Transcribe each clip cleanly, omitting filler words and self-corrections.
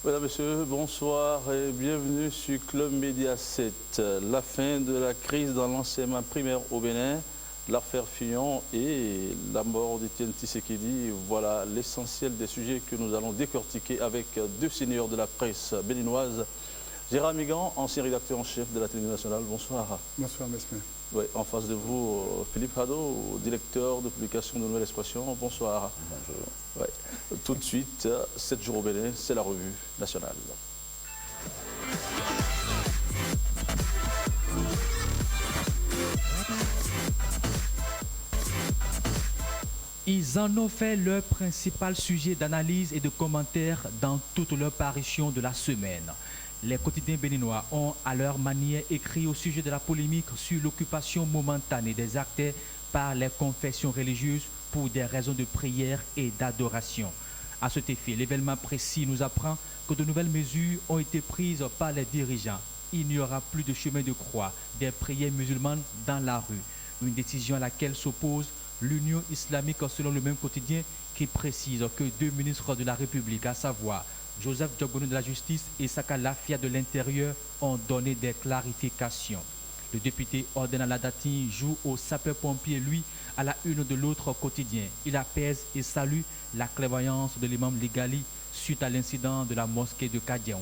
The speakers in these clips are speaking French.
Mesdames, Messieurs, bonsoir et bienvenue sur Club Média 7. La fin de la crise dans l'enseignement primaire au Bénin, l'affaire Fillon et la mort d'Étienne Tshisekedi. Voilà l'essentiel des sujets que nous allons décortiquer avec deux seniors de la presse béninoise. Gérard Migan, ancien rédacteur en chef de la télévision nationale, bonsoir. Bonsoir, Mesme. Oui, en face de vous, Philippe Hadot, directeur de publication de Nouvelle Expression, bonsoir. Bonjour. Ouais. Tout de suite, 7 jours au Bénin, c'est la revue nationale. Ils en ont fait leur principal sujet d'analyse et de commentaire dans toutes leurs parutions de la semaine. Les quotidiens béninois ont à leur manière écrit au sujet de la polémique sur l'occupation momentanée des actes par les confessions religieuses pour des raisons de prière et d'adoration. À cet effet, l'événement précis nous apprend que de nouvelles mesures ont été prises par les dirigeants. Il n'y aura plus de chemin de croix des prières musulmanes dans la rue. Une décision à laquelle s'oppose l'Union islamique selon le même quotidien qui précise que deux ministres de la République, à savoir Joseph Diogono de la Justice et Saka Lafia de l'Intérieur, ont donné des clarifications. Le député Ordena Ladati joue au sapeur-pompier, lui, à la une de l'autre quotidien. Il apaise et salue la clairvoyance de l'imam Ligali suite à l'incident de la mosquée de Kadiaon.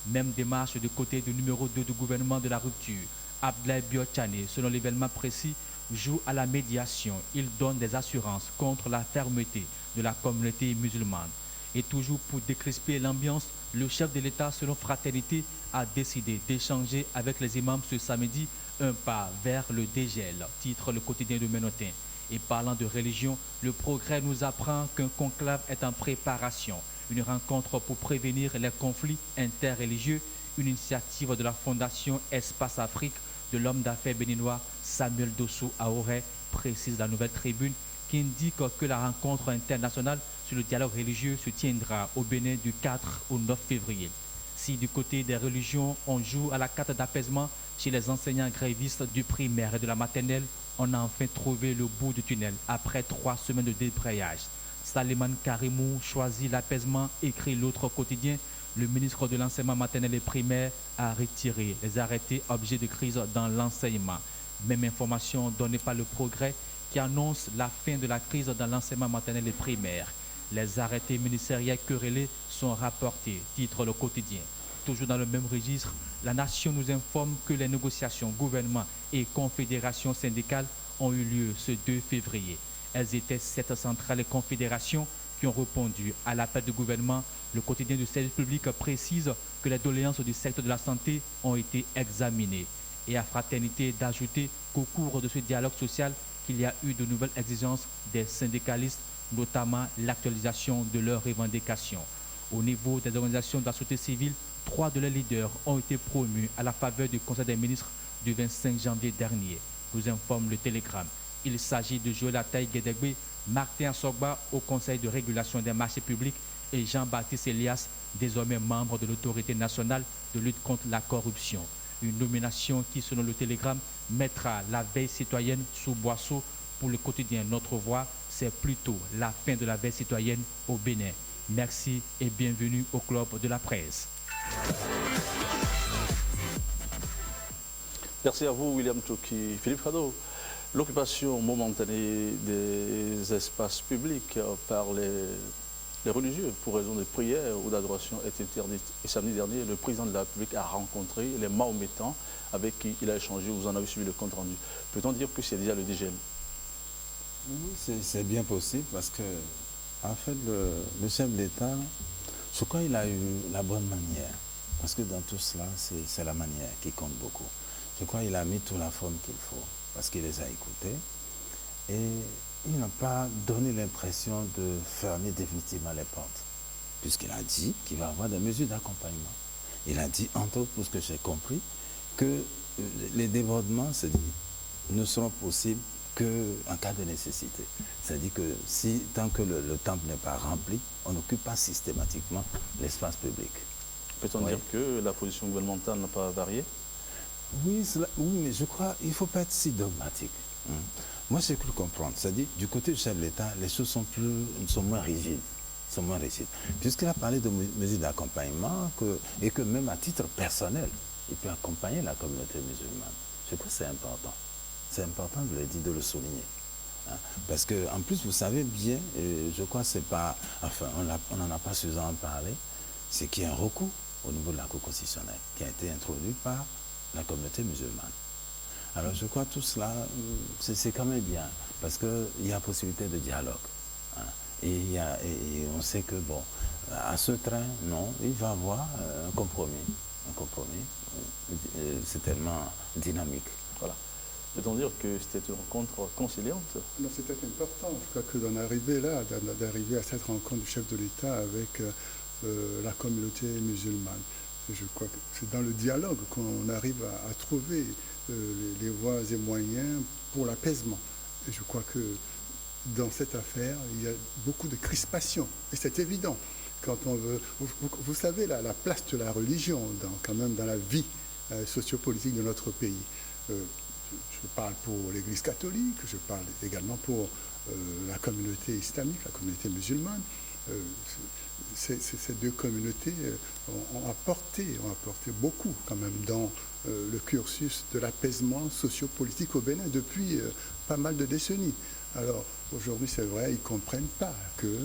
Même démarche du côté du numéro 2 du gouvernement de la rupture. Abdoulaye Biochane, selon l'événement précis, joue à la médiation. Il donne des assurances contre la fermeté de la communauté musulmane. Et toujours pour décrisper l'ambiance, le chef de l'État, selon Fraternité, a décidé d'échanger avec les imams ce samedi un pas vers le dégel, titre le quotidien de Ménotin. Et parlant de religion, le Progrès nous apprend qu'un conclave est en préparation. Une rencontre pour prévenir les conflits interreligieux, une initiative de la Fondation Espace Afrique de l'homme d'affaires béninois Samuel Dossou Aoré, précise la Nouvelle Tribune, qui indique que la rencontre internationale sur le dialogue religieux se tiendra au Bénin du 4 au 9 février. Si du côté des religions, on joue à la carte d'apaisement chez les enseignants grévistes du primaire et de la maternelle, on a enfin trouvé le bout du tunnel après 3 semaines de débrayage. Saliman Karimou choisit l'apaisement, écrit l'autre quotidien. Le ministre de l'enseignement maternel et primaire a retiré les arrêtés objets de crise dans l'enseignement. Même information donnée par le Progrès qui annonce la fin de la crise dans l'enseignement maternel et primaire. Les arrêtés ministériels querellés sont rapportés, titre le quotidien. Toujours dans le même registre, la Nation nous informe que les négociations gouvernement et confédération syndicale ont eu lieu ce 2 février. Elles étaient 7 centrales et confédérations qui ont répondu à l'appel du gouvernement. Le quotidien du service public précise que les doléances du secteur de la santé ont été examinées. Et à Fraternité d'ajouter qu'au cours de ce dialogue social, qu'il y a eu de nouvelles exigences des syndicalistes, notamment l'actualisation de leurs revendications. Au niveau des organisations de la société civile, 3 de leurs leaders ont été promus à la faveur du Conseil des ministres du 25 janvier dernier, nous informe le Télégramme. Il s'agit de Joël Ataï Guédégbé, Martin Assogba au Conseil de régulation des marchés publics et Jean-Baptiste Elias, désormais membre de l'autorité nationale de lutte contre la corruption. Une nomination qui, selon le Télégramme, mettra la veille citoyenne sous boisseau. Pour le quotidien Notre Voix, c'est plutôt la fin de la veille citoyenne au Bénin. Merci et bienvenue au Club de la Presse. Merci à vous, William Touki. Philippe Hadot, l'occupation momentanée des espaces publics par les religieux pour raison de prière ou d'adoration est interdite. Et samedi dernier, le président de la République a rencontré les Mahométans avec qui il a échangé. Vous en avez suivi le compte rendu. Peut-on dire que c'est déjà le dégel? Oui, c'est bien possible parce que, en fait, le chef d'État, je crois qu'il a eu la bonne manière. Parce que dans tout cela, c'est la manière qui compte beaucoup. Je crois qu'il a mis toute la forme qu'il faut parce qu'il les a écoutés. Et il n'a pas donné l'impression de fermer définitivement les portes. Puisqu'il a dit qu'il va avoir des mesures d'accompagnement. Il a dit, entre autres, pour ce que j'ai compris, que les débordements ne seront possibles qu'en cas de nécessité. C'est-à-dire que tant que le temple n'est pas rempli, on n'occupe pas systématiquement l'espace public. Peut-on dire que la position gouvernementale n'a pas varié? Oui, mais je crois qu'il ne faut pas être si dogmatique. Moi, j'ai cru comprendre. C'est-à-dire, du côté du chef de l'État, les choses sont moins rigides. sont moins rigides. Puisqu'il a parlé de mesures d'accompagnement et que même à titre personnel, il peut accompagner la communauté musulmane. Je crois que c'est important. C'est important de le souligner. Hein. Parce qu'en plus, vous savez bien, je crois que c'est pas... Enfin, on n'en a pas suffisamment parlé, c'est qu'il y a un recours au niveau de la Cour constitutionnelle qui a été introduit par la communauté musulmane. Alors je crois que tout cela, c'est quand même bien, parce qu'il y a possibilité de dialogue. Hein. Et on sait que, bon, à ce train, non, il va y avoir un compromis. Un compromis, c'est tellement dynamique. Voilà. Peut-on dire que c'était une rencontre conciliante? Non, c'était important. Je crois que d'en arriver là, d'arriver à cette rencontre du chef de l'État avec la communauté musulmane. Et je crois que c'est dans le dialogue qu'on arrive à trouver les voies et moyens pour l'apaisement. Et je crois que dans cette affaire, il y a beaucoup de crispation. Et c'est évident. Quand on veut... Vous savez, la place de la religion, quand même dans la vie sociopolitique de notre pays. Je parle pour l'Église catholique, je parle également pour la communauté islamique, la communauté musulmane. Ces deux communautés ont apporté beaucoup quand même dans le cursus de l'apaisement sociopolitique au Bénin depuis pas mal de décennies. Alors aujourd'hui, c'est vrai, ils ne comprennent pas que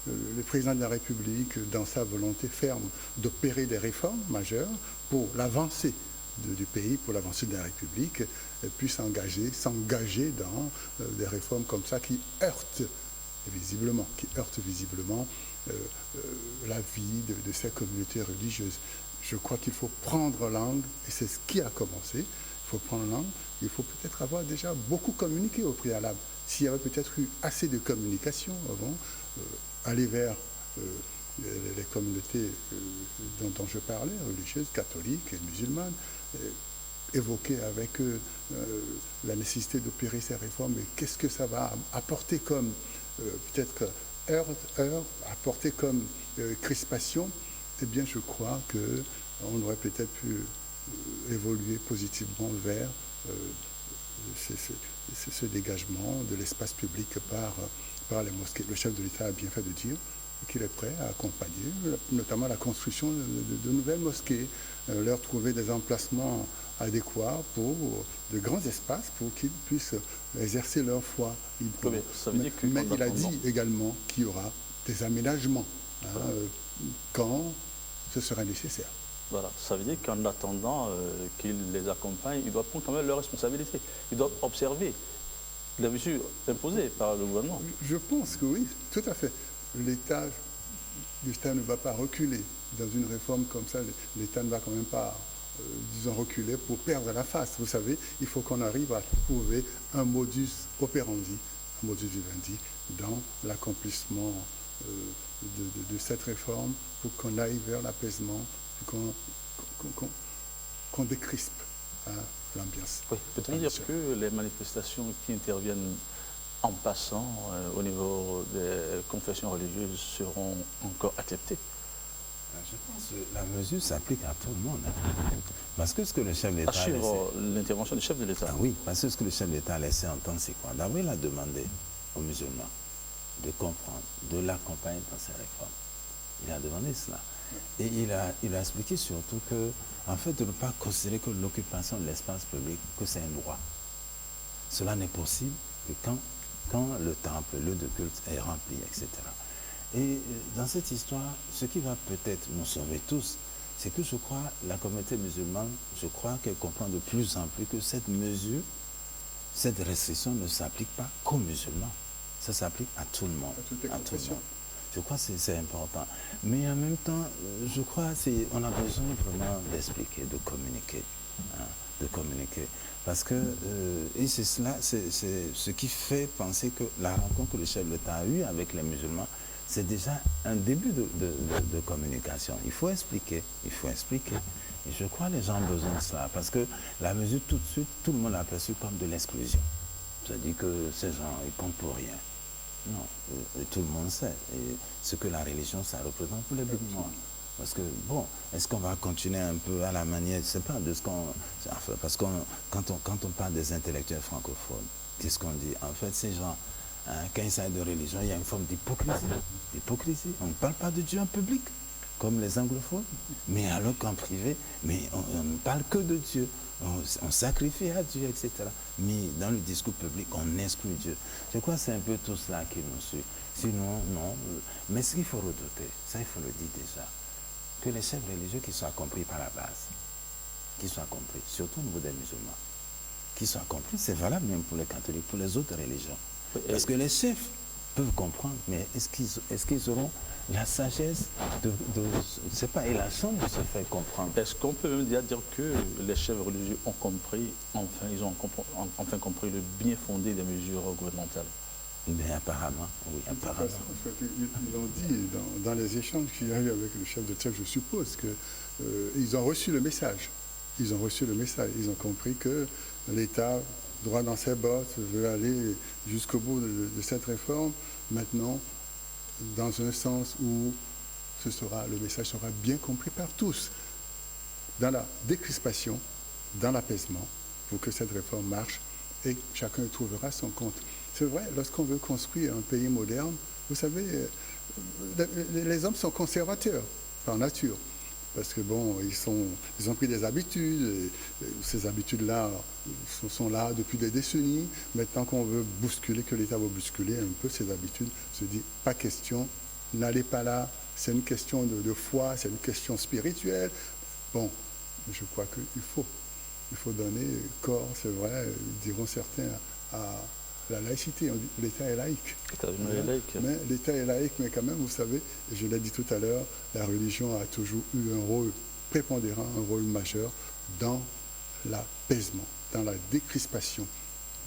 le président de la République, dans sa volonté ferme d'opérer des réformes majeures pour l'avancée du pays, pour l'avancée de la République, puisse s'engager dans des réformes comme ça qui heurtent visiblement la vie de ces communautés religieuses. Je crois qu'il faut prendre langue, et c'est ce qui a commencé. Il faut prendre langue, il faut peut-être avoir déjà beaucoup communiqué au préalable. S'il y avait peut-être eu assez de communication avant, aller vers les communautés dont je parlais, religieuses, catholiques et musulmanes, évoquer avec eux la nécessité d'opérer ces réformes et qu'est-ce que ça va apporter comme peut-être heure, apporter comme crispation, eh bien je crois qu'on aurait peut-être pu évoluer positivement vers ce dégagement de l'espace public par les mosquées. Le chef de l'État a bien fait de dire qu'il est prêt à accompagner, notamment la construction de nouvelles mosquées, leur trouver des emplacements adéquats pour de grands espaces pour qu'ils puissent exercer leur foi. Mais il a dit également qu'il y aura des aménagements quand ce sera nécessaire. Voilà, ça veut dire qu'en attendant qu'ils les accompagnent, ils doivent prendre quand même leurs responsabilités. Ils doivent observer les mesures imposées par le gouvernement. Je pense que oui, tout à fait. L'État ne va pas reculer dans une réforme comme ça. L'État ne va quand même pas, disons, reculer pour perdre la face. Vous savez, il faut qu'on arrive à trouver un modus operandi, un modus vivendi dans l'accomplissement de cette réforme pour qu'on aille vers l'apaisement, qu'on décrispe l'ambiance. Oui, peut-on dire que les manifestations qui interviennent en passant au niveau des confessions religieuses seront encore acceptées? Je pense que la mesure s'applique à tout le monde. Hein. Parce que ce que le chef de l'État... À suivre l'intervention du chef de l'État. Ah oui, parce que ce que le chef de l'État a laissé entendre, c'est quoi? D'abord, il a demandé aux musulmans de comprendre, de l'accompagner dans ses réformes. Il a demandé cela. Et il a expliqué surtout que, en fait, de ne pas considérer que l'occupation de l'espace public, que c'est un droit. Cela n'est possible que quand le temple, le lieu de culte est rempli, etc. Et dans cette histoire, ce qui va peut-être nous sauver tous, c'est que je crois, la communauté musulmane, je crois qu'elle comprend de plus en plus que cette mesure, cette restriction ne s'applique pas qu'aux musulmans. Ça s'applique à tout le monde. À tout le monde. Je crois que c'est important. Mais en même temps, je crois qu'on a besoin vraiment d'expliquer, de communiquer. Hein, de communiquer. Parce que, et c'est cela, c'est ce qui fait penser que la rencontre que le chef de l'État a eue avec les musulmans, c'est déjà un début de communication. Il faut expliquer, il faut expliquer. Et je crois que les gens ont besoin de cela. Parce que la mesure, tout de suite, tout le monde l'a perçue comme de l'exclusion. C'est-à-dire que ces gens, ils comptent pour rien. Non, tout le monde sait. Et ce que la religion, ça représente pour les musulmans. Parce que, bon, est-ce qu'on va continuer un peu à la manière, je ne sais pas, de ce qu'on... Enfin, parce que quand on parle des intellectuels francophones, qu'est-ce qu'on dit? En fait, ces gens, hein, quand il s'agit de religion, il y a une forme d'hypocrisie. On ne parle pas de Dieu en public, comme les anglophones, mais alors qu'en privé, mais on ne parle que de Dieu. On sacrifie à Dieu, etc. Mais dans le discours public, on exclut Dieu. Je crois que c'est un peu tout cela qui nous suit. Sinon, non. Mais ce qu'il faut redouter, ça il faut le dire déjà, que les chefs religieux qui soient compris par la base, qui soient compris, surtout au niveau des musulmans, qui soient compris, c'est valable même pour les catholiques, pour les autres religions. Parce que les chefs peuvent comprendre, mais est-ce qu'ils auront la sagesse je sais pas, et la chance de se faire comprendre? Est-ce qu'on peut même dire que les chefs religieux ont compris, ils ont enfin compris le bien fondé des mesures gouvernementales? Mais apparemment, oui, apparemment. Ils l'ont dit dans les échanges qu'il y a eu avec le chef de l'État, je suppose qu'ils ont reçu le message. Ils ont reçu le message. Ils ont compris que l'État, droit dans ses bottes, veut aller jusqu'au bout de cette réforme. Maintenant, dans un sens où le message sera bien compris par tous, dans la décrispation, dans l'apaisement, pour que cette réforme marche et chacun trouvera son compte. C'est vrai, lorsqu'on veut construire un pays moderne, vous savez, les hommes sont conservateurs par nature. Parce que bon, ils ont pris des habitudes, et ces habitudes-là sont là depuis des décennies. Maintenant qu'on veut bousculer, que l'État veut bousculer un peu ces habitudes, se dit, pas question, n'allez pas là, c'est une question de foi, c'est une question spirituelle. Bon, je crois qu'il faut donner corps, c'est vrai, diront certains, à la laïcité. L'État est laïque. Mais l'État est laïque, mais quand même, vous savez, je l'ai dit tout à l'heure, la religion a toujours eu un rôle prépondérant, un rôle majeur dans l'apaisement, dans la décrispation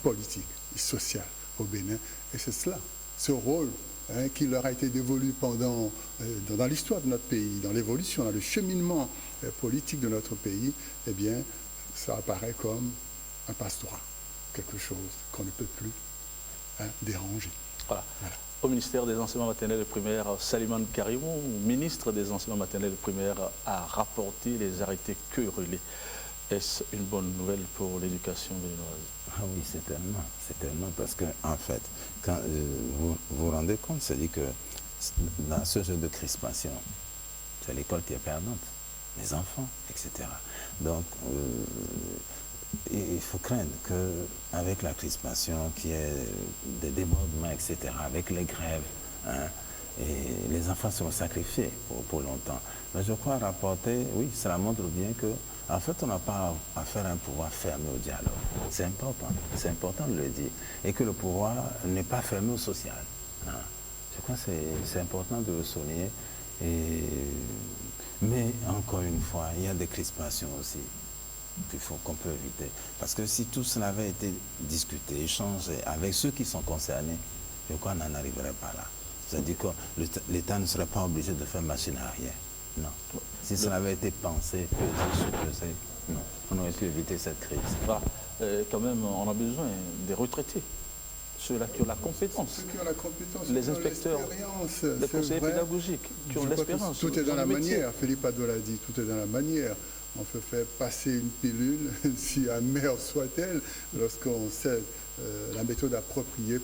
politique et sociale au Bénin. Et c'est cela, ce rôle qui leur a été dévolu dans l'histoire de notre pays, dans l'évolution, dans le cheminement politique de notre pays, eh bien, ça apparaît comme un passe-droit, quelque chose qu'on ne peut plus déranger. Voilà. Au ministère des enseignements maternels et primaires, Salimane Karimou, ministre des enseignements maternels et primaires, a rapporté les arrêtés que relais. Est-ce une bonne nouvelle pour l'éducation béninoise? Ah oui, c'est tellement parce que en fait, quand vous vous rendez compte, c'est-à-dire que dans ce jeu de crispation, c'est l'école qui est perdante, les enfants, etc. Donc, il faut craindre qu'avec la crispation, qu'il y ait des débordements, etc., avec les grèves, et les enfants seront sacrifiés pour longtemps. Mais je crois rapporter, oui, cela montre bien que, en fait, on n'a pas à faire un pouvoir fermé au dialogue. C'est important de le dire. Et que le pouvoir n'est pas fermé au social. Je crois que c'est important de le souligner. Mais encore une fois, il y a des crispations aussi qu'on peut éviter. Parce que si tout cela avait été discuté, échangé avec ceux qui sont concernés, je crois qu'on n'en arriverait pas là. C'est-à-dire que l'État ne serait pas obligé de faire machine arrière. Non. Si cela avait été pensé, pesé, sous-pesé, non. On aurait pu éviter cette crise. Voilà. Quand même, on a besoin des retraités. Ceux-là qui ont la compétence. Ceux qui ont la compétence, les inspecteurs, les conseillers pédagogiques qui ont l'expérience. Tout est dans la manière. Philippe Adol a dit, tout est dans la manière. On peut faire passer une pilule, si amère soit-elle, lorsqu'on sait la méthode appropriée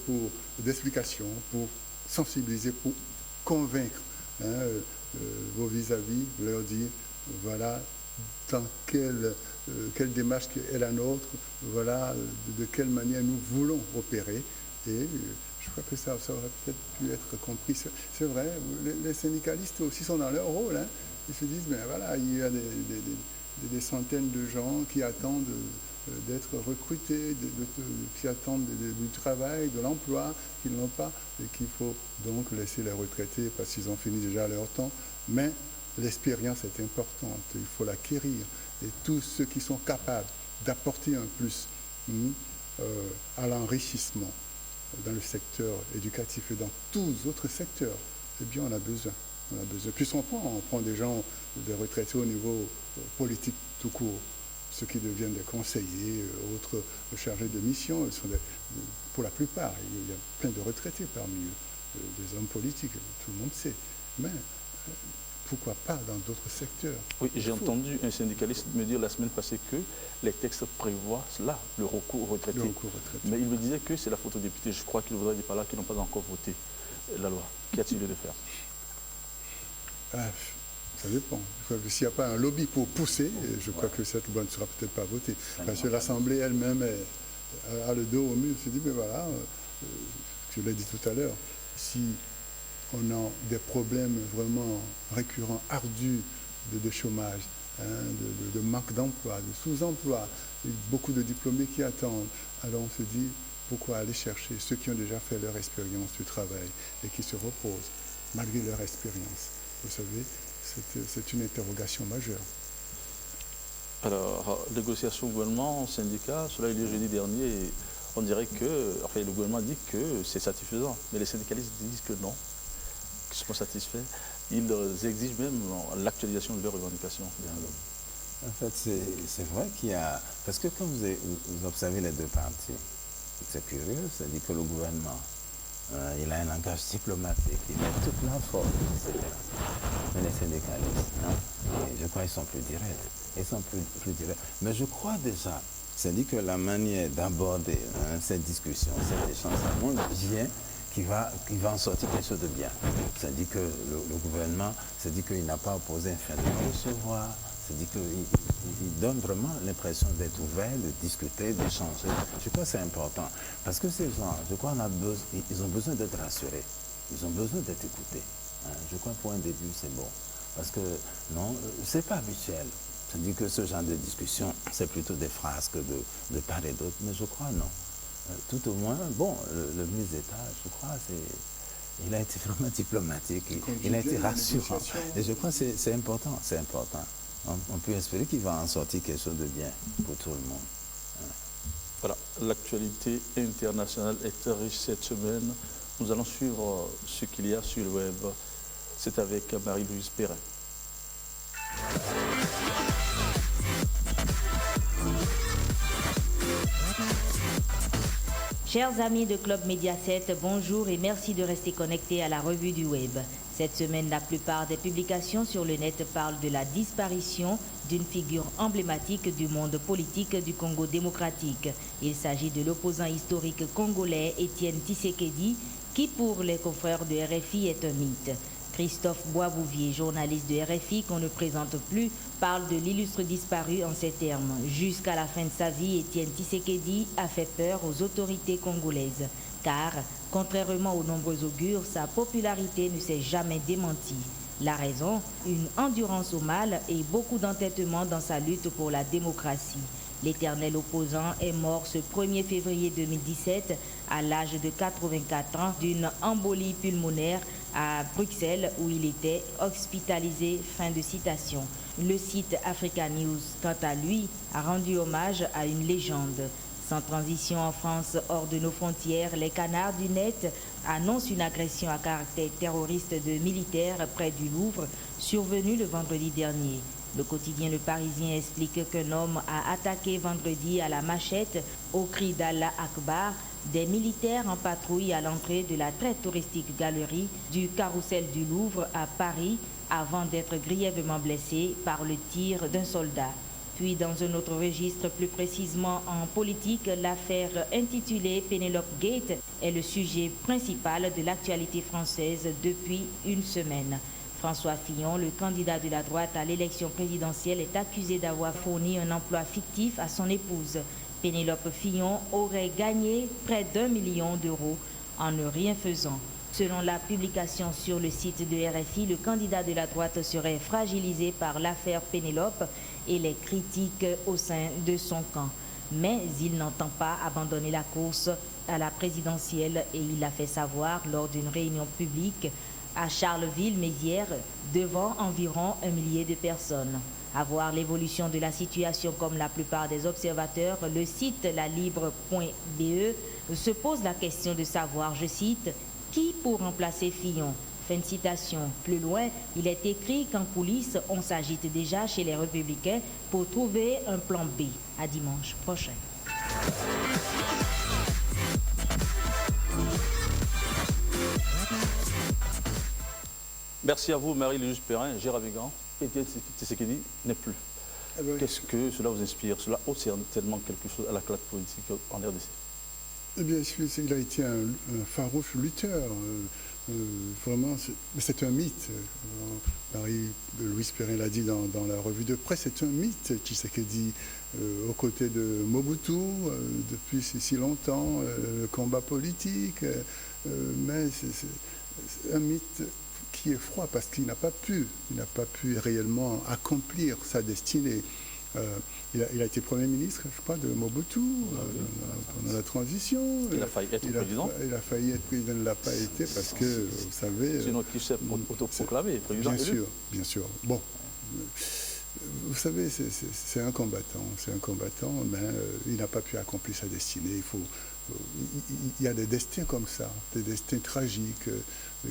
d'explication, pour sensibiliser, pour convaincre vos vis-à-vis, leur dire, voilà dans quelle démarche est la nôtre, voilà de quelle manière nous voulons opérer. Et je crois que ça aurait peut-être pu être compris. C'est vrai, les syndicalistes aussi sont dans leur rôle. Ils se disent, mais voilà, il y a des centaines de gens qui attendent d'être recrutés, qui attendent du travail, de l'emploi, qu'ils n'ont pas, et qu'il faut donc laisser les retraités parce qu'ils ont fini déjà leur temps. Mais l'expérience est importante, il faut l'acquérir. Et tous ceux qui sont capables d'apporter un plus à l'enrichissement dans le secteur éducatif et dans tous les autres secteurs, eh bien on a besoin. Puis on prend des gens, des retraités au niveau politique tout court, ceux qui deviennent des conseillers, autres chargés de mission, pour la plupart, il y a plein de retraités parmi eux, des hommes politiques, tout le monde sait. Mais pourquoi pas dans d'autres secteurs. Oui, j'ai entendu un syndicaliste me dire la semaine passée que les textes prévoient cela, le recours aux retraités. Mais il me disait que c'est la faute aux députés. Je crois qu'il voudrait dire par là qu'ils n'ont pas encore voté la loi. Qu'y a-t-il lieu de faire? Ça dépend. S'il n'y a pas un lobby pour pousser, je crois que cette loi ne sera peut-être pas votée. Parce que l'Assemblée elle-même a le dos au mur. Se dit, mais voilà, je l'ai dit tout à l'heure, si on a des problèmes vraiment récurrents, ardus de chômage, de manque d'emploi, de sous-emploi, beaucoup de diplômés qui attendent, alors on se dit, pourquoi aller chercher ceux qui ont déjà fait leur expérience du travail et qui se reposent malgré leur expérience? Vous savez, c'est une interrogation majeure. Alors, négociation gouvernement, syndicat, cela a eu lieu jeudi dernier. Et on dirait que, enfin, le gouvernement dit que c'est satisfaisant, mais les syndicalistes disent que non, qu'ils sont satisfaits. Ils exigent même l'actualisation de leurs revendications. En fait, c'est vrai qu'il y a... Parce que quand vous observez les deux parties, c'est curieux, c'est-à-dire que le gouvernement, il a un langage diplomatique, il met toute la force, etc. Mais les syndicalistes, non. Et je crois qu'ils sont plus directs. Ils sont plus directs. Mais je crois déjà, c'est-à-dire que la manière d'aborder cette discussion, cet échange, ça montre bien qu'il va en sortir quelque chose de bien. C'est-à-dire que le gouvernement, c'est-à-dire qu'il n'a pas opposé un fait de recevoir, c'est-à-dire qu'il donne vraiment l'impression d'être ouvert, de discuter, d'échanger. Je crois que c'est important. Parce que ces gens, je crois ils ont besoin d'être rassurés. Ils ont besoin d'être écoutés. Je crois que pour un début, c'est bon. Parce que, non, c'est pas habituel. C'est-à-dire que ce genre de discussion, c'est plutôt des phrases que de part et d'autre. Mais je crois, non. Tout au moins, bon, le ministre d'État, je crois, il a été vraiment diplomatique. Il a été rassurant. Et je crois que c'est important. C'est important. On peut espérer qu'il va en sortir quelque chose de bien pour tout le monde. Voilà, l'actualité internationale est riche cette semaine. Nous allons suivre ce qu'il y a sur le web. C'est avec Marie-Louise Perrin. Chers amis de Club Média 7, bonjour et merci de rester connectés à la revue du web. Cette semaine, la plupart des publications sur le net parlent de la disparition d'une figure emblématique du monde politique du Congo démocratique. Il s'agit de l'opposant historique congolais Étienne Tshisekedi, qui pour les confrères de RFI est un mythe. Christophe Boisbouvier, journaliste de RFI qu'on ne présente plus, parle de l'illustre disparu en ces termes. Jusqu'à la fin de sa vie, Étienne Tshisekedi a fait peur aux autorités congolaises, car, contrairement aux nombreux augures, sa popularité ne s'est jamais démentie. La raison, une endurance au mal et beaucoup d'entêtement dans sa lutte pour la démocratie. L'éternel opposant est mort ce 1er février 2017 à l'âge de 84 ans d'une embolie pulmonaire à Bruxelles où il était hospitalisé. Fin de citation. Le site Africa News, quant à lui, a rendu hommage à une légende. Sans transition en France, hors de nos frontières, les canards du net annoncent une agression à caractère terroriste de militaires près du Louvre, survenue le vendredi dernier. Le quotidien Le Parisien explique qu'un homme a attaqué vendredi à la machette, au cri d'Allah Akbar, des militaires en patrouille à l'entrée de la très touristique galerie du Carrousel du Louvre à Paris, avant d'être grièvement blessé par le tir d'un soldat. Puis dans un autre registre, plus précisément en politique, l'affaire intitulée Penelope Gate est le sujet principal de l'actualité française depuis une semaine. François Fillon, le candidat de la droite à l'élection présidentielle, est accusé d'avoir fourni un emploi fictif à son épouse. Pénélope Fillon aurait gagné près d'1 million d'euros en ne rien faisant. Selon la publication sur le site de RFI, le candidat de la droite serait fragilisé par l'affaire Pénélope et les critiques au sein de son camp. Mais il n'entend pas abandonner la course à la présidentielle et il l'a fait savoir lors d'une réunion publique à Charleville-Mézières devant environ 1 millier de personnes. À voir l'évolution de la situation comme la plupart des observateurs, le site lalibre.be se pose la question de savoir, je cite, « Qui pour remplacer Fillon ?» Fin de citation. Plus loin, il est écrit qu'en coulisses, on s'agite déjà chez les Républicains pour trouver un plan B. À dimanche prochain. Merci à vous, Marie-Louise Perrin, Gérard Vigan, et Tshisekedi n'est plus. Qu'est-ce que cela vous inspire? Cela ôte certainement quelque chose à la classe politique en RDC. Eh bien, il a été un farouche lutteur. Vraiment, c'est un mythe. Marie-Louise Perrin l'a dit dans la revue de presse, c'est un mythe, Tshisekedi, aux côtés de Mobutu, depuis si longtemps, le combat politique, mais c'est un mythe qui est froid parce qu'il n'a pas pu réellement accomplir sa destinée. Il a été Premier ministre, je crois, de Mobutu pendant la transition. Il a failli être président. Il a failli être président, il ne l'a pas été parce que, vous savez... Sinon, qui s'est autoproclamé président. Bien sûr. Bon, vous savez, c'est un combattant, mais il n'a pas pu accomplir sa destinée. Il y a des destins comme ça, des destins tragiques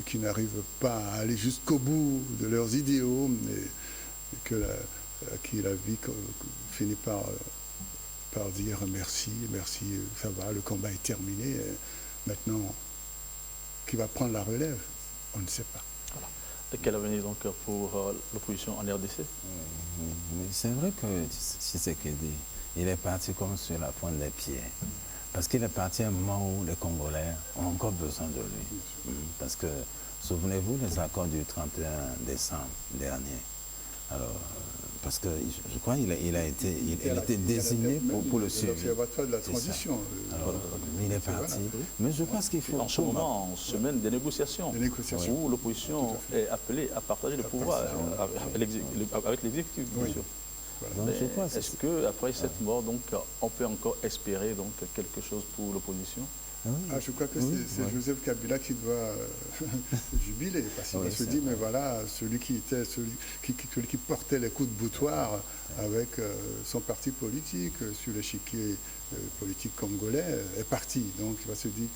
qui n'arrivent pas à aller jusqu'au bout de leurs idéaux, mais qui la vie finit par dire merci, ça va, le combat est terminé. Maintenant, qui va prendre la relève? On ne sait pas. Voilà. Et quel avenir donc pour l'opposition en RDC? Mais c'est vrai que Tshisekedi, il est parti comme sur la pointe des pieds. Parce qu'il est parti à un moment où les Congolais ont encore besoin de lui. Parce que, souvenez-vous des accords du 31 décembre dernier. Alors, parce que je crois qu'il a été désigné pour le suivi. L'observatoire de la transition. Alors, il est parti. Mais je pense qu'il faut... En ce moment, on se mène des négociations. Où l'opposition est appelée à partager le pouvoir avec l'exécutif, bien sûr. Voilà. Est-ce qu'après cette mort, donc, on peut encore espérer donc, quelque chose pour l'opposition? Je crois que c'est Joseph Kabila qui doit jubiler, parce qu'il se dit, mais voilà, celui qui portait les coups de boutoir avec son parti politique sur l'échiquier politique congolais est parti. Donc il va se dire,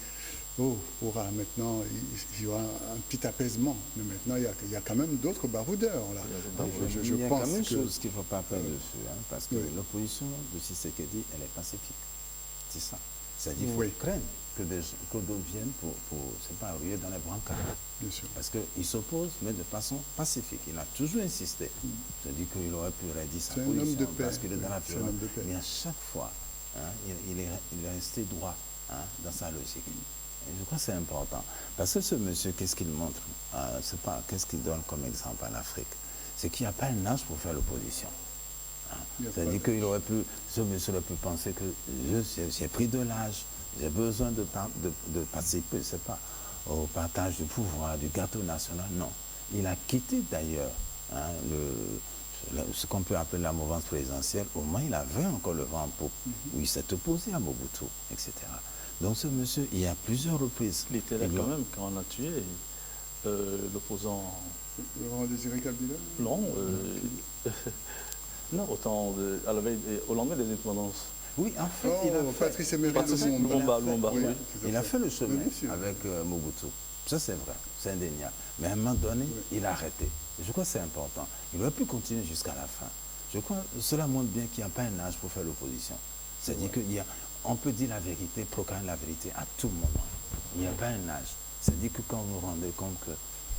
maintenant il y aura un petit apaisement, mais maintenant il y a quand même d'autres baroudeurs là. Il y a quand même une chose qu'il ne faut pas perdre dessus, parce que l'opposition de Tshisekedi, elle est pacifique. C'est ça. C'est-à-dire qu'il faut craindre que d'autres viennent pour c'est pas, ruer dans les brancards. Bien sûr. Parce qu'il s'oppose, mais de façon pacifique. Il a toujours insisté. C'est-à-dire qu'il aurait pu raidir sa position parce qu'il est dans la violence. Mais à chaque fois, il est resté droit dans sa logique. Et je crois que c'est important. Parce que ce monsieur, qu'est-ce qu'il montre? C'est pas qu'est-ce qu'il donne comme exemple à l'Afrique? C'est qu'il n'y a pas un âge pour faire l'opposition. C'est-à-dire qu'il aurait pu, ce monsieur aurait pu penser que j'ai pris de l'âge, j'ai besoin de participer, je sais pas, au partage du pouvoir, du gâteau national. Non. Il a quitté d'ailleurs ce qu'on peut appeler la mouvance présidentielle. Au moins, il avait encore le vent en poupe, où il s'est opposé à Mobutu, etc. Donc ce monsieur, il y a plusieurs reprises. Il était là quand même quand on a tué l'opposant... Laurent Désiré Kabila? Non, non, au lendemain des indépendances. Oui, en fait, il a fait... Patrice Lumumba. Il a fait le chemin avec Mobutu. Ça, c'est vrai, c'est indéniable. Mais à un moment donné, il a arrêté. Et je crois que c'est important. Il aurait pu continuer jusqu'à la fin. Je crois que cela montre bien qu'il n'y a pas un âge pour faire l'opposition. C'est-à-dire qu'on peut dire la vérité, proclamer la vérité à tout moment. Il n'y a pas un âge. C'est-à-dire que quand vous vous rendez compte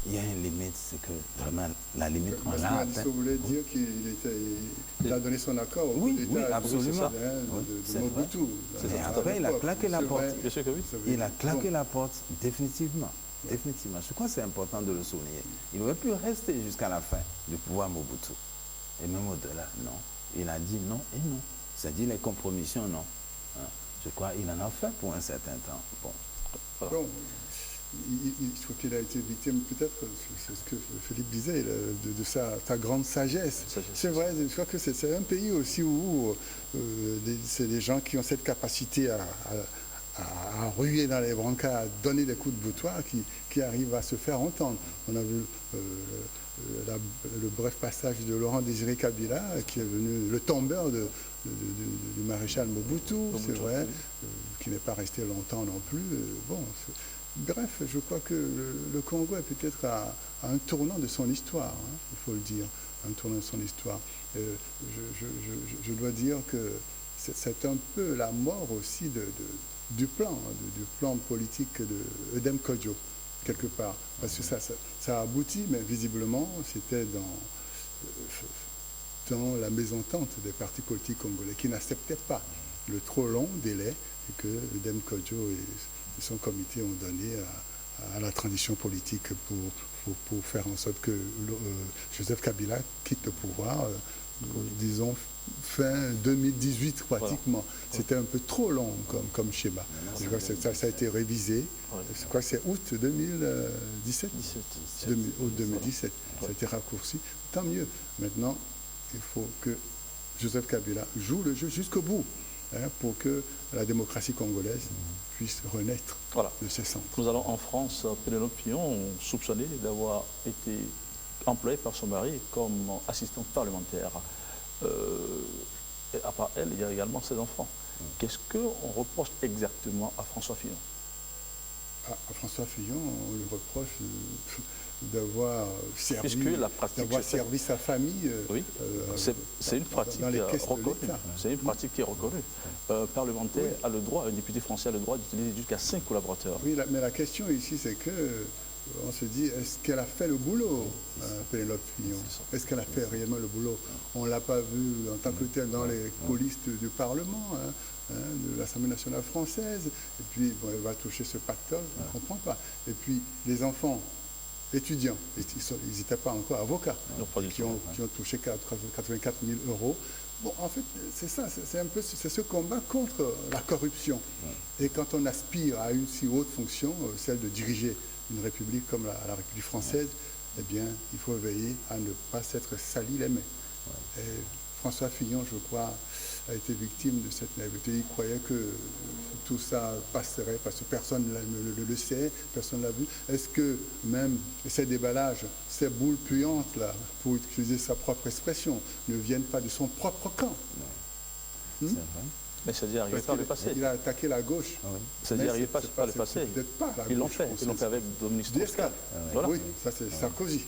qu'il y a une limite, c'est que vraiment la limite, on l'a atteint. Vous voulez dire qu'il a donné son accord au oui, absolument. de Mobutu. Et après, il a claqué la porte. Bien sûr que oui. Il a claqué la porte définitivement. Définitivement. Je crois que c'est important de le souligner. Il aurait pu rester jusqu'à la fin du pouvoir Mobutu. Et même au-delà, non. Il a dit non et non. C'est-à-dire les compromissions, non. Je crois qu'il en a fait pour un certain temps. Bon, je crois qu'il a été victime, peut-être, c'est ce que Philippe disait, de sa grande sagesse. C'est vrai, je crois que c'est un pays aussi où c'est des gens qui ont cette capacité à ruer dans les brancards, à donner des coups de boutoir, qui arrivent à se faire entendre. On a vu le bref passage de Laurent Désiré Kabila, qui est venu le tombeur du maréchal Mobutu, c'est vrai, qui n'est pas resté longtemps non plus. Bref, je crois que le Congo est peut-être à un tournant de son histoire, il faut le dire, un tournant de son histoire. Je dois dire que c'est un peu la mort aussi du plan politique de Edem Kodjo, quelque part. Parce que ça a abouti, mais visiblement, c'était dans la mésentente des partis politiques congolais qui n'acceptaient pas le trop long délai que Dem Kodjo et son comité ont donné à la transition politique pour faire en sorte que Joseph Kabila quitte le pouvoir, disons, fin 2018 pratiquement. C'était un peu trop long comme schéma. Je crois que ça a été révisé. Je crois que c'est août 2017. Août 2017. Ça a été raccourci. Tant mieux. Maintenant, il faut que Joseph Kabila joue le jeu jusqu'au bout, hein, pour que la démocratie congolaise puisse renaître de ses cendres. Nous allons en France. Pénélope Fillon, soupçonnée d'avoir été employée par son mari comme assistante parlementaire. Et à part elle, il y a également ses enfants. Qu'est-ce qu'on reproche exactement à François Fillon? À François Fillon, on lui reproche d'avoir servi sa famille. Oui, c'est une pratique reconnue. C'est une pratique qui est reconnue. Un parlementaire a le droit, un député français a le droit d'utiliser jusqu'à 5 collaborateurs. Oui, mais la question ici, c'est que on se dit, est-ce qu'elle a fait le boulot, Pénélope Fillon? Est-ce qu'elle a fait réellement le boulot? On ne l'a pas vu en tant que tel dans les coulisses du Parlement, de l'Assemblée nationale française. Et puis, bon, elle va toucher ce pactole, on ne comprend pas. Et puis, les enfants étudiants, ils n'étaient pas encore avocats, qui ont touché 84 000 euros. Bon, en fait, c'est ça, c'est ce combat contre la corruption. Et quand on aspire à une si haute fonction, celle de diriger une république comme la République française, eh bien, il faut veiller à ne pas s'être sali les mains. Et François Fillon, je crois, a été victime de cette naïveté. Il croyait que tout ça passerait parce que personne ne le sait, personne ne l'a vu. Est-ce que même ces déballages, ces boules puantes, là, pour utiliser sa propre expression, ne viennent pas de son propre camp? C'est vrai. Mais c'est-à-dire arrivé par le passé. Il a attaqué la gauche. C'est-à-dire arrivé par le passé. Ils l'ont fait. Ils l'ont fait avec Dominique Strauss-Kahn. Voilà. Oui, ça c'est Sarkozy.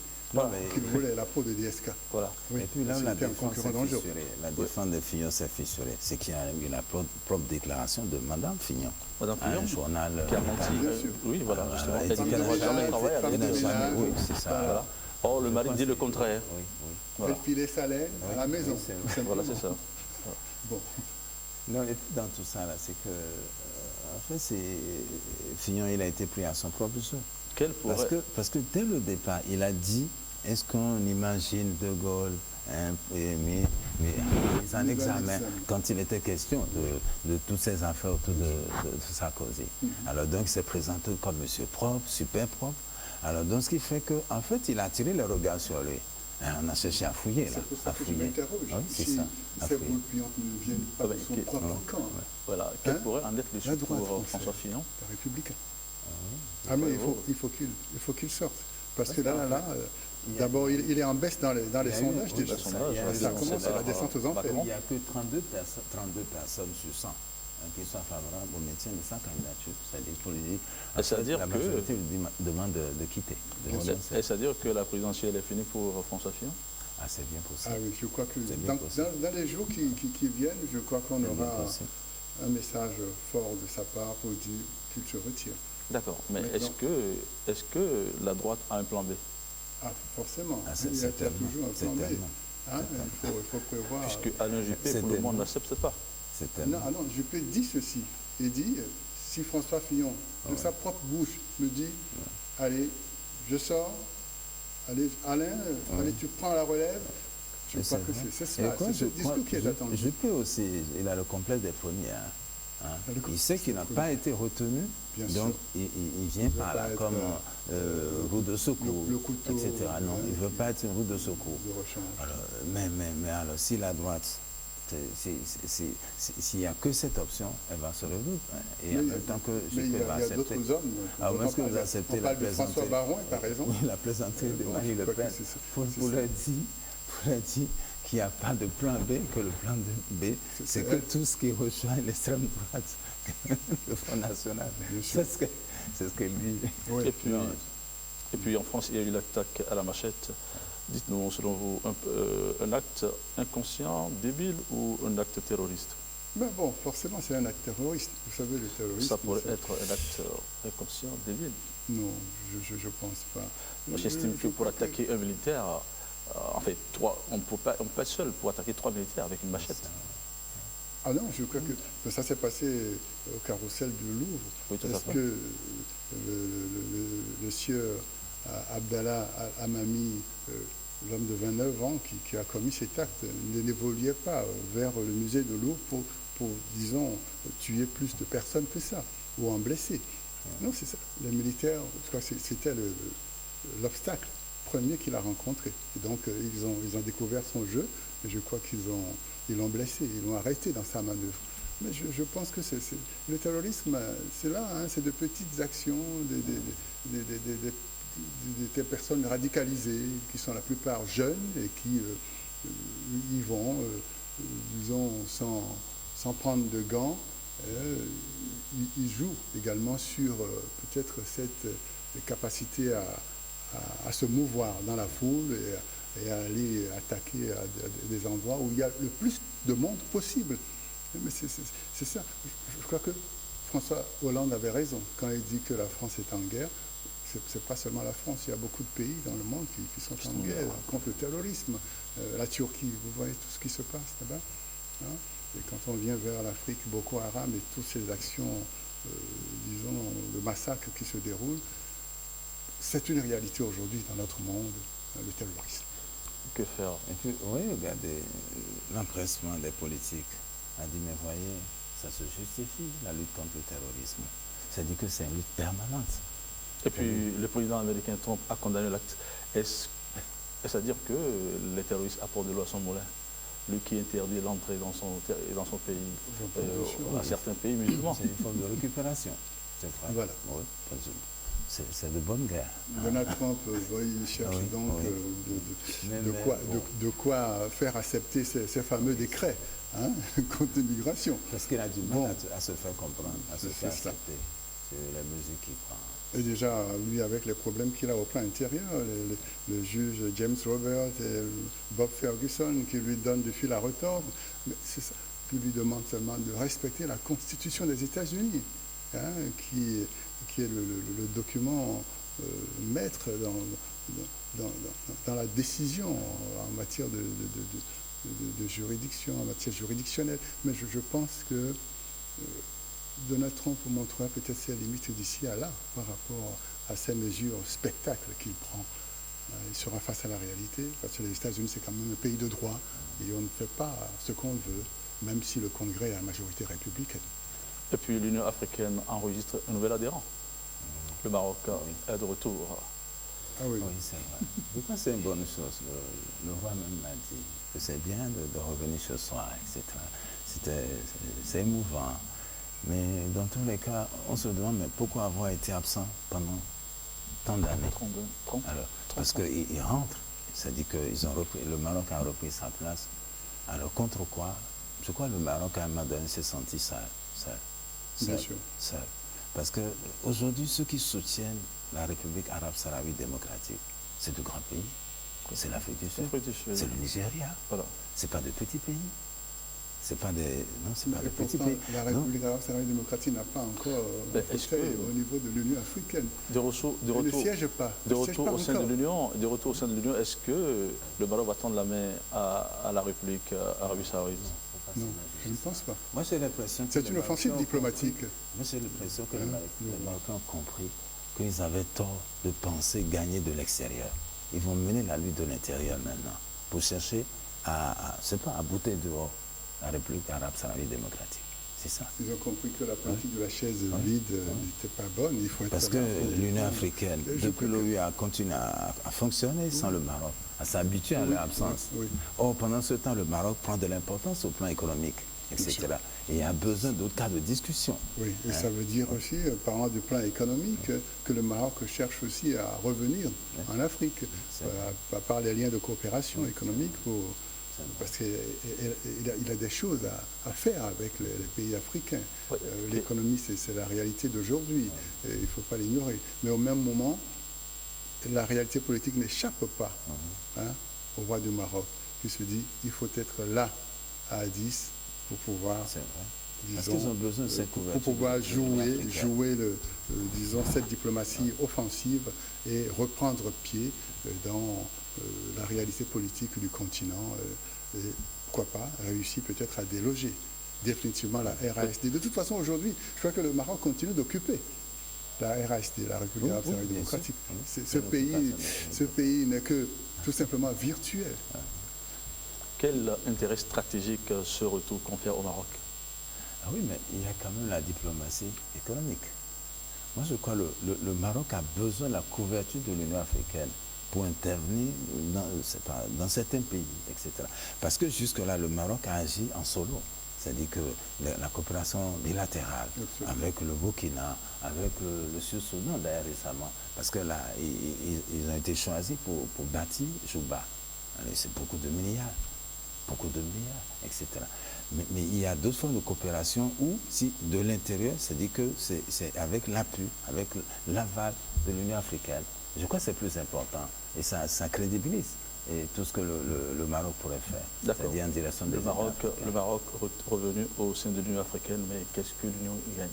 Qui voulait la peau de DSK. Voilà. Oui. Et puis là, la défense de Fillon s'est fissurée. C'est qu'il y a eu la propre déclaration de Mme Fillon. Mme Fillon, un journal qui a menti. Oui, voilà, justement. Elle dit qu'elle n'aura jamais travaillé avec oui, c'est ça. Voilà. Or, le mari dit le contraire. Elle filait sa laine à la maison. Voilà, c'est ça. Bon. Non, et puis dans tout ça, là, c'est que, en fait, Fillon, il a été pris à son propre jeu. Parce que dès le départ, il a dit, est-ce qu'on imagine De Gaulle mis en examen quand il était question de toutes ces affaires autour de Sarkozy. Alors donc, il s'est présenté comme monsieur propre, super propre. Alors donc, ce qui fait qu'en fait, il a attiré le regard sur lui. On a cherché à fouiller, là. C'est pour ça que je m'interroge. Oui, si ces boules puantes ne viennent pas de son propre camp. Voilà. Quel pourrait en être le suite pour François Fillon? Les républicains. Ah mais il faut qu'il sorte. Parce que là, d'abord, il est en baisse dans les sondages déjà. Ça commence à la descente aux enfers. Il n'y a que 32 personnes sur 100 qui sont favorables au maintien de sa candidature. C'est-à-dire pour lui dire, la majorité lui demande de quitter. C'est-à-dire que la présidentielle est finie pour François Fillon? Ah, c'est bien possible. Ah oui, je crois que dans les jours qui viennent, je crois qu'on aura un message fort de sa part pour dire qu'il se retire. D'accord, mais est-ce que la droite a un plan B? Ah, forcément. Il y a toujours un plan B. Il faut prévoir. Puisque Alain Juppé, pour le moment, n'accepte pas. Non, Juppé dit ceci. Il dit, si François Fillon, de sa propre bouche, me dit, allez, je sors, allez, Alain, allez, tu prends la relève. Je crois que c'est cela, c'est ce discours qui est attendu. Juppé aussi, il a le complexe des premiers. Il sait qu'il n'a pas été retenu, donc il vient par là comme roue de secours, le couteau, etc. Non, il ne veut pas être une roue de secours. Alors, mais alors, si la droite, s'il n'y a que cette option, elle va se résoudre. Et en même temps que Juppé va accepter. Il y a d'autres hommes. Alors, est-ce que vous acceptez la plaisanterie? François Baron, par exemple. Oui, la plaisanterie de Marie Le Pen pour leur dire qu'il n'y a pas de plan B, que le plan B, c'est que tout ce qui rejoint l'extrême droite, le Front National, c'est ce qu'elle dit. Oui. Et puis en France, il y a eu l'attaque à la machette. Dites-nous, selon vous, un acte inconscient, débile ou un acte terroriste? Ben bon, forcément, c'est un acte terroriste. Vous savez, le terrorisme... Ça pourrait être un acte inconscient, débile. Non, je ne pense pas. Moi, j'estime que pour attaquer un militaire, en fait, on ne peut pas être seul pour attaquer 3 militaires avec une machette. Ah non, je crois que ça s'est passé au carrousel du Louvre. Oui, tout à Parce fait. que le sieur Abdallah Hamami, l'homme de 29 ans qui a commis cet acte, n'évoluait pas vers le musée de Louvre pour, disons, tuer plus de personnes que ça, ou en blesser. Non, c'est ça. Les militaires, je crois que c'était l'obstacle premier qu'il a rencontré. Et donc, ils ont découvert son jeu, et je crois qu'ils l'ont blessé, ils l'ont arrêté dans sa manœuvre. Mais je pense que le terrorisme, c'est là, hein, c'est de petites actions, des personnes radicalisées, qui sont la plupart jeunes et qui y vont, disons, sans prendre de gants. Ils jouent également sur peut-être cette capacité à se mouvoir dans la foule et à aller attaquer à des endroits où il y a le plus de monde possible. Mais c'est ça. Je crois que François Hollande avait raison quand il dit que la France est en guerre. C'est pas seulement la France, il y a beaucoup de pays dans le monde qui sont en guerre contre le terrorisme. La Turquie, vous voyez tout ce qui se passe là-bas. Hein? Et quand on vient vers l'Afrique, Boko Haram et toutes ces actions, disons, de massacre qui se déroulent, c'est une réalité aujourd'hui dans notre monde, le terrorisme. Que faire? Et puis, oui, regardez, l'empressement des politiques a dit, mais voyez, ça se justifie, la lutte contre le terrorisme. C'est-à-dire que c'est une lutte permanente. Et puis, le président américain Trump a condamné l'acte. Est-ce à dire que les terroristes apportent de l'eau à son moulin? Lui qui interdit l'entrée dans son pays, à certains pays musulmans. C'est une forme de récupération, c'est vrai. Voilà. Oui, c'est de bonne guerre. Donald Trump, il cherche donc de quoi faire accepter ces fameux décrets contre l'immigration. Parce qu'il a du mal à se faire comprendre, à se faire accepter sur les mesures qu'il prend. Et déjà, lui, avec les problèmes qu'il a au plan intérieur, le juge James Roberts et Bob Ferguson qui lui donnent du fil à retordre, c'est ça, qui lui demande seulement de respecter la Constitution des États-Unis, qui est le document maître dans la décision en matière de juridiction, en matière juridictionnelle. Mais je pense que Donald Trump montrera peut-être ses limites d'ici à là par rapport à ces mesures spectacles qu'il prend. Il sera face à la réalité, parce que les États-Unis, c'est quand même un pays de droit, et on ne fait pas ce qu'on veut, même si le Congrès a la majorité républicaine. Et puis l'Union africaine enregistre un nouvel adhérent. Le Maroc est de retour. Ah oui, c'est vrai. Je crois que c'est une bonne chose. Le roi même m'a dit que c'est bien de revenir ce soir, etc. C'est émouvant. Mais dans tous les cas, on se demande mais pourquoi avoir été absent pendant tant d'années. Alors, parce qu'ils rentrent, c'est-à-dire que le Maroc a repris sa place. Alors contre quoi? Je crois que le Maroc à un moment donné s'est senti seul. Bien sûr. Seul. Parce qu'aujourd'hui, ceux qui soutiennent la République arabe sahraoui démocratique, c'est de grands pays. C'est l'Afrique du Sud, c'est le Nigeria. Voilà. C'est pas de petits pays. C'est pas des petits pays. La République arabe sahraoui démocratique n'a pas encore au niveau de l'Union africaine. Elle ne siège pas. De retour au sein de l'Union, est-ce que le Maroc va tendre la main à la République arabe sahraouie? Non, je ne pense pas. Moi, j'ai l'impression que c'est une offensive diplomatique. Moi, j'ai l'impression que les Marocains ont compris qu'ils avaient tort de penser gagner de l'extérieur. Ils vont mener la lutte de l'intérieur maintenant pour chercher à bouter dehors la République arabe sahraoui démocratique. C'est ça. Ils ont compris que la politique de la chaise vide n'était pas bonne. Il faut être parce que l'Union africaine, depuis l'OUA, a continué à fonctionner sans le Maroc, à s'habituer à leur absence. Or, pendant ce temps, le Maroc prend de l'importance au plan économique, etc. Et il y a besoin d'autres cas de discussion. Oui, et ça veut dire aussi, parlant du plan économique, que le Maroc cherche aussi à revenir en Afrique, par les liens de coopération économique, parce qu'il a des choses à faire avec les pays africains. L'économie, c'est la réalité d'aujourd'hui, il ne faut pas l'ignorer. Mais au même moment, la réalité politique n'échappe pas au roi du Maroc, qui se dit il faut être là à Addis pour pouvoir Parce disons, qu'ils ont besoin de cette pour couverture pouvoir de l'Union jouer africaine. disons, cette diplomatie offensive et reprendre pied dans la réalité politique du continent et pourquoi pas réussir peut-être à déloger définitivement la RASD. De toute façon, aujourd'hui, je crois que le Maroc continue d'occuper la RASD, la République arabe Oui, bien démocratique. sûr. Ce pays n'est que tout simplement virtuel. Quel intérêt stratégique ce retour confère au Maroc? Ah oui, mais il y a quand même la diplomatie économique. Moi, je crois que le Maroc a besoin de la couverture de l'Union africaine pour intervenir dans certains pays, etc. Parce que jusque-là, le Maroc a agi en solo. C'est-à-dire que la coopération bilatérale avec le Burkina, avec le Sud-Soudan d'ailleurs récemment, parce que là, ils ont été choisis pour bâtir Juba. C'est beaucoup de milliards, etc. Mais il y a d'autres formes de coopération où, si de l'intérieur, c'est-à-dire que c'est avec l'appui, avec l'aval de l'Union africaine. Je crois que c'est plus important et ça crédibilise et tout ce que le Maroc pourrait faire, c'est-à-dire en direction des Le Maroc revenu au sein de l'Union africaine, mais qu'est-ce que l'Union y gagne?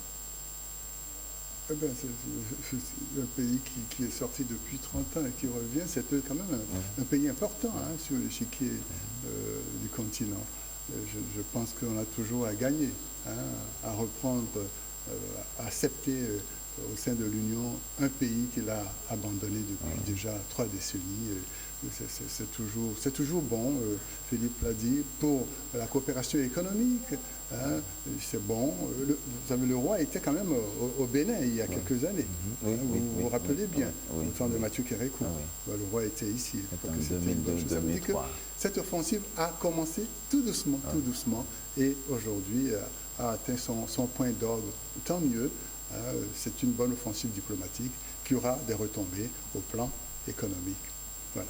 Eh bien, c'est un pays qui est sorti depuis 30 ans et qui revient, c'est quand même un pays important sur l'échiquier du continent. Je pense qu'on a toujours à gagner, à reprendre, à accepter au sein de l'Union un pays qu'il a abandonné depuis déjà 3 décennies. C'est toujours bon, Philippe l'a dit, pour la coopération économique. C'est bon. Vous savez, le roi était quand même au Bénin il y a quelques années. Vous vous rappelez bien, au temps de Mathieu Kérékou. Le roi était ici. Ça veut dire que cette offensive a commencé tout doucement, et aujourd'hui a atteint son point d'orgue. Tant mieux, c'est une bonne offensive diplomatique qui aura des retombées au plan économique. Voilà.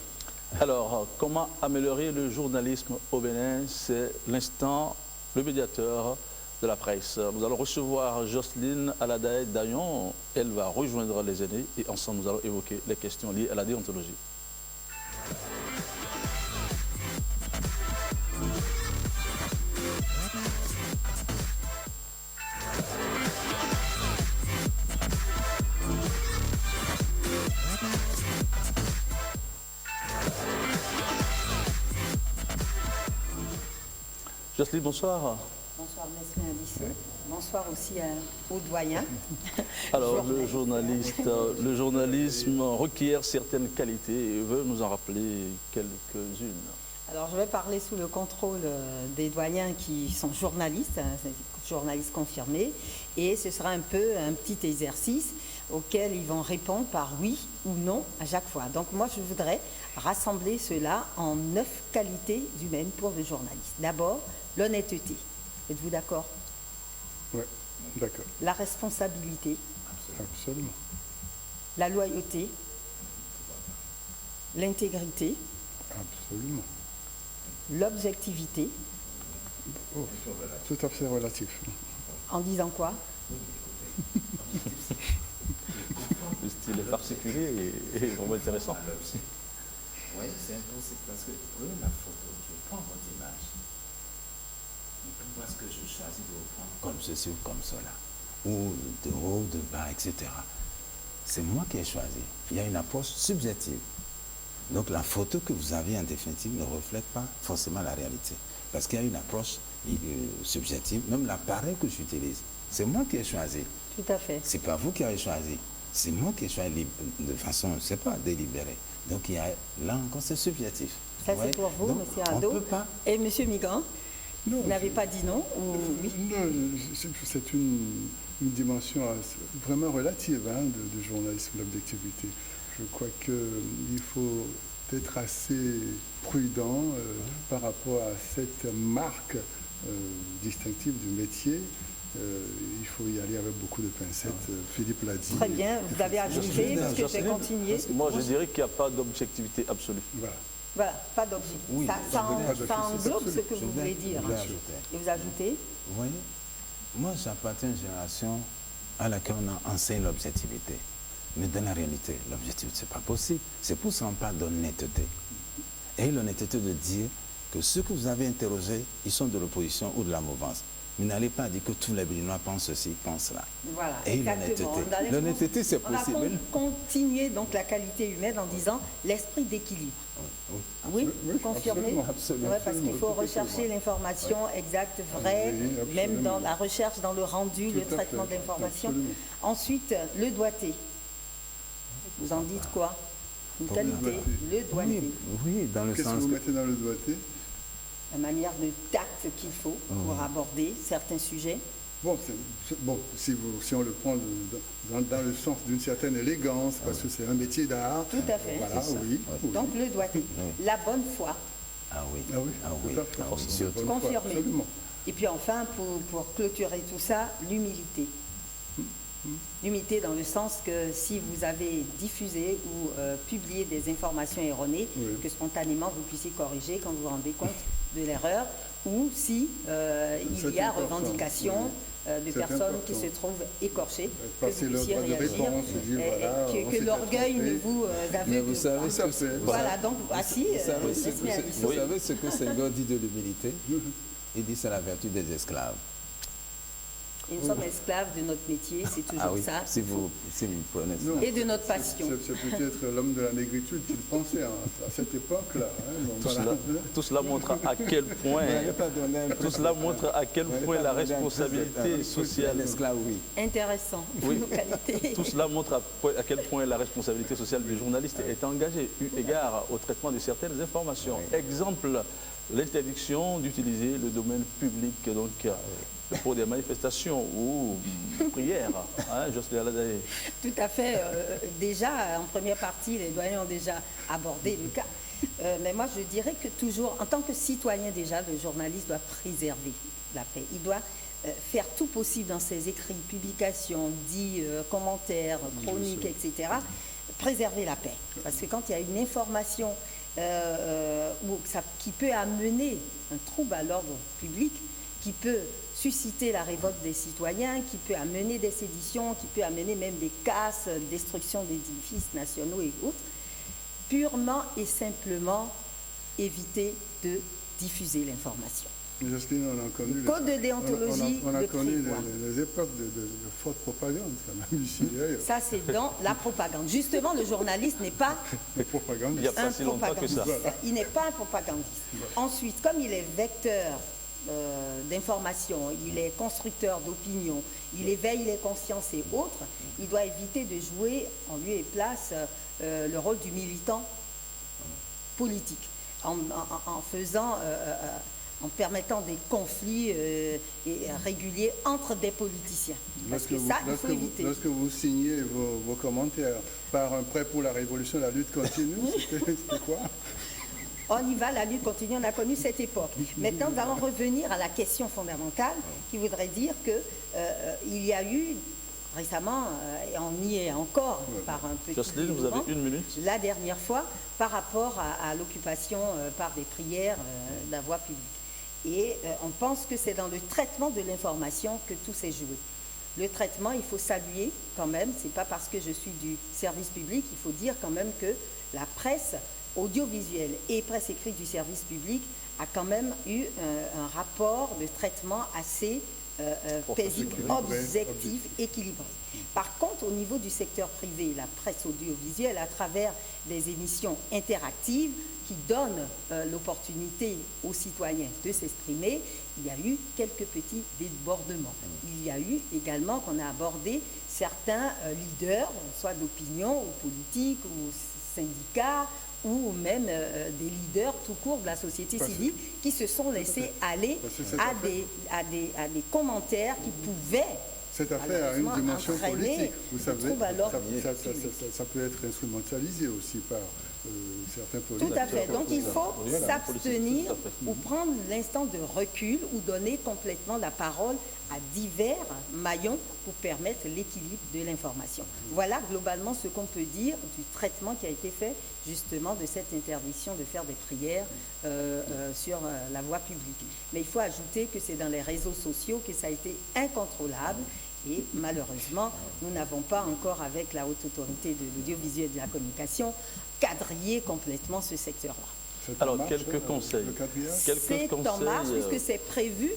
Alors, comment améliorer le journalisme au Bénin? C'est l'instant, le médiateur de la presse. Nous allons recevoir Jocelyne Aladaï Dayon. Elle va rejoindre les aînés et ensemble nous allons évoquer les questions liées à la déontologie. Jocelyne, bonsoir. Bonsoir, monsieur Nadisse. Bonsoir aussi aux doyens. Alors, le journalisme requiert certaines qualités et veut nous en rappeler quelques-unes. Alors, je vais parler sous le contrôle des doyens qui sont journalistes confirmés, et ce sera un peu un petit exercice auquel ils vont répondre par oui ou non à chaque fois. Donc, moi, je voudrais rassembler cela en 9 qualités humaines pour le journaliste. D'abord, l'honnêteté. Êtes-vous d'accord? Oui, d'accord. La responsabilité. Absolument. La loyauté. L'intégrité. Absolument. L'objectivité. Oh, tout à fait relatif. En disant quoi? Le style est particulier et vraiment intéressant. Oui, c'est impossible parce que prenez la photo, je prends votre image. Et puis parce que je choisis de vous prendre comme ceci ou comme cela, ou de haut, de bas, etc. C'est moi qui ai choisi. Il y a une approche subjective. Donc la photo que vous avez en définitive ne reflète pas forcément la réalité. Parce qu'il y a une approche subjective, même l'appareil que j'utilise. C'est moi qui ai choisi. Tout à fait. C'est pas vous qui avez choisi. C'est moi qui ai choisi de façon, je sais pas, délibérée. Donc il y a, là encore, c'est subjectif. Ça, c'est pour vous, donc, monsieur Ado. On peut pas... Et monsieur Migrant, Non, vous n'avez pas dit non ou oui? Non, c'est une dimension vraiment relative de journalisme, l'objectivité. Je crois qu'il faut être assez prudent par rapport à cette marque distinctive du métier. Il faut y aller avec beaucoup de pincettes. Philippe l'a dit. Très bien, vous avez ajouté, parce que j'ai continué. Moi, je dirais qu'il n'y a pas d'objectivité absolue. Voilà. Voilà, pas d'objet. Oui, ça englobe ce que vous voulez dire. Je vais ajouter. Et vous ajoutez? Vous voyez, moi j'appartiens à une génération à laquelle on enseigne l'objectivité. Mais dans la réalité, l'objectivité, ce n'est pas possible. C'est pour ça qu'on parle d'honnêteté. Et l'honnêteté de dire que ceux que vous avez interrogés, ils sont de l'opposition ou de la mouvance. Mais n'allez pas dire que tous les Béninois pensent ceci, pensent cela. Voilà, Et exactement. l'honnêteté, c'est possible. On va continuer donc la qualité humaine en disant l'esprit d'équilibre. Oui, vous confirmez? Absolument. Ouais, parce qu'il faut rechercher l'information exacte, vraie, Oui, même dans la recherche, dans le rendu, le traitement de l'information. Ensuite, le doigté. Vous en dites quoi? Une qualité, le doigté. Oui, dans le Qu'est-ce sens que vous que... mettez dans le doigté? La manière de tact qu'il faut pour aborder certains sujets. Bon, si on le prend dans le sens d'une certaine élégance, parce que c'est un métier d'art. Tout à fait. Voilà, oui. Donc le doigté. La bonne foi. Ah oui, Ah oui, ah oui, tout à fait. ah oui, surtout. Confirmé. Absolument. Et puis enfin, pour clôturer tout ça, l'humilité. L'humilité dans le sens que si vous avez diffusé ou publié des informations erronées, que spontanément vous puissiez corriger quand vous vous rendez compte de l'erreur, ou si il y a revendication de personnes qui se trouvent écorchées, que vous puissiez réagir, que l'orgueil ne vous aveugle. Mais vous savez ce que c'est. Voilà, donc assis, Vous savez ce que Senghor dit de l'humilité? Il dit c'est la vertu des esclaves. Et nous sommes esclaves de notre métier, c'est toujours ça. Si vous prenez ça. Non, et de notre passion. C'est peut-être l'homme de la négritude qui le pensait à cette époque-là. Tout cela montre à quel point, la responsabilité sociale. L'esclave, oui. Intéressant. Oui. Qualité. Tout cela montre à quel point la responsabilité sociale du journaliste est engagée, eu égard au traitement de certaines informations. Exemple, l'interdiction d'utiliser le domaine public donc, pour des manifestations ou prières. Jocelyne Aladaye. Tout à fait. Déjà, en première partie, les doyens ont déjà abordé le cas. Mais moi, je dirais que toujours, en tant que citoyen déjà, le journaliste doit préserver la paix. Il doit faire tout possible dans ses écrits, publications, dits, commentaires, chroniques, etc., préserver la paix. Parce que quand il y a une information qui peut amener un trouble à l'ordre public, qui peut susciter la révolte des citoyens, qui peut amener des séditions, qui peut amener même des casses, destruction d'édifices nationaux et autres, purement et simplement éviter de diffuser l'information. Jocelyne, on a connu le code de déontologie. On a connu les époques de forte propagande, quand même, ici. Ça, c'est dans la propagande. Justement, le journaliste n'est pas Il n'y a pas si longtemps que ça. Il n'est pas un propagandiste. Ensuite, comme il est vecteur d'information, il est constructeur d'opinion, il éveille les consciences et autres, il doit éviter de jouer en lieu et place le rôle du militant politique, en permettant des conflits réguliers entre des politiciens. Parce que ça, il faut éviter. Lorsque vous signez vos commentaires par un prêt pour la révolution, la lutte continue, c'était quoi? On y va, la lutte continue, on a connu cette époque. Maintenant, nous allons revenir à la question fondamentale qui voudrait dire qu'il y a eu récemment, et on y est encore par un petit Jocelyne, vous avez une minute. La dernière fois, par rapport à l'occupation par des prières de la voie publique. Et on pense que c'est dans le traitement de l'information que tout s'est joué. Le traitement, il faut saluer quand même, c'est pas parce que je suis du service public, il faut dire quand même que la presse audiovisuelle et presse écrite du service public a quand même eu un rapport de traitement assez paisible, objectif, équilibré. Par contre, au niveau du secteur privé, la presse audiovisuelle, à travers des émissions interactives qui donnent l'opportunité aux citoyens de s'exprimer, il y a eu quelques petits débordements. Il y a eu également qu'on a abordé certains leaders, soit d'opinion, ou politiques, ou syndicats, ou même des leaders tout court de la société civile qui se sont laissés aller à des commentaires qui pouvaient cette affaire a une dimension politique. Vous savez, ça peut être instrumentalisé aussi par certains politiques. Tout à fait. Donc il faut s'abstenir ou prendre l'instant de recul ou donner complètement la parole à divers maillons pour permettre l'équilibre de l'information. Voilà globalement ce qu'on peut dire du traitement qui a été fait justement de cette interdiction de faire des prières sur la voie publique. Mais il faut ajouter que c'est dans les réseaux sociaux que ça a été incontrôlable et malheureusement, nous n'avons pas encore, avec la haute autorité de l'audiovisuel et de la communication, quadrillé complètement ce secteur-là. Alors, quelques conseils. C'est en marche puisque c'est prévu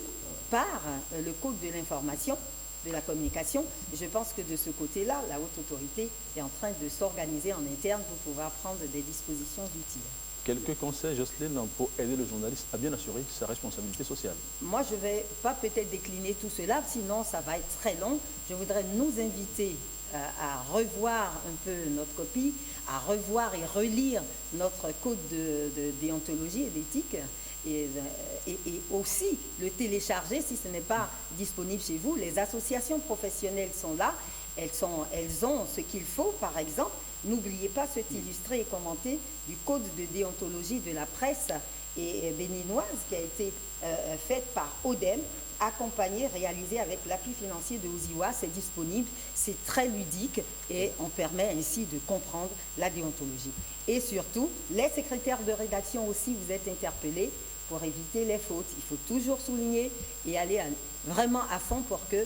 par le code de l'information, de la communication. Et je pense que de ce côté-là, la haute autorité est en train de s'organiser en interne pour pouvoir prendre des dispositions utiles. Quelques conseils, Jocelyne, pour aider le journaliste à bien assurer sa responsabilité sociale. Moi, je ne vais pas peut-être décliner tout cela, sinon ça va être très long. Je voudrais nous inviter à revoir un peu notre copie, à revoir et relire notre code de déontologie et d'éthique, et aussi le télécharger si ce n'est pas disponible chez vous. Les associations professionnelles sont là, elles ont ce qu'il faut. Par exemple, n'oubliez pas cet illustré et commenté du code de déontologie de la presse béninoise qui a été faite par ODEM, accompagné, réalisé avec l'appui financier de Oziwa. C'est disponible, c'est très ludique et on permet ainsi de comprendre la déontologie. Et surtout, les secrétaires de rédaction aussi, vous êtes interpellés pour éviter les fautes. Il faut toujours souligner et aller vraiment à fond pour que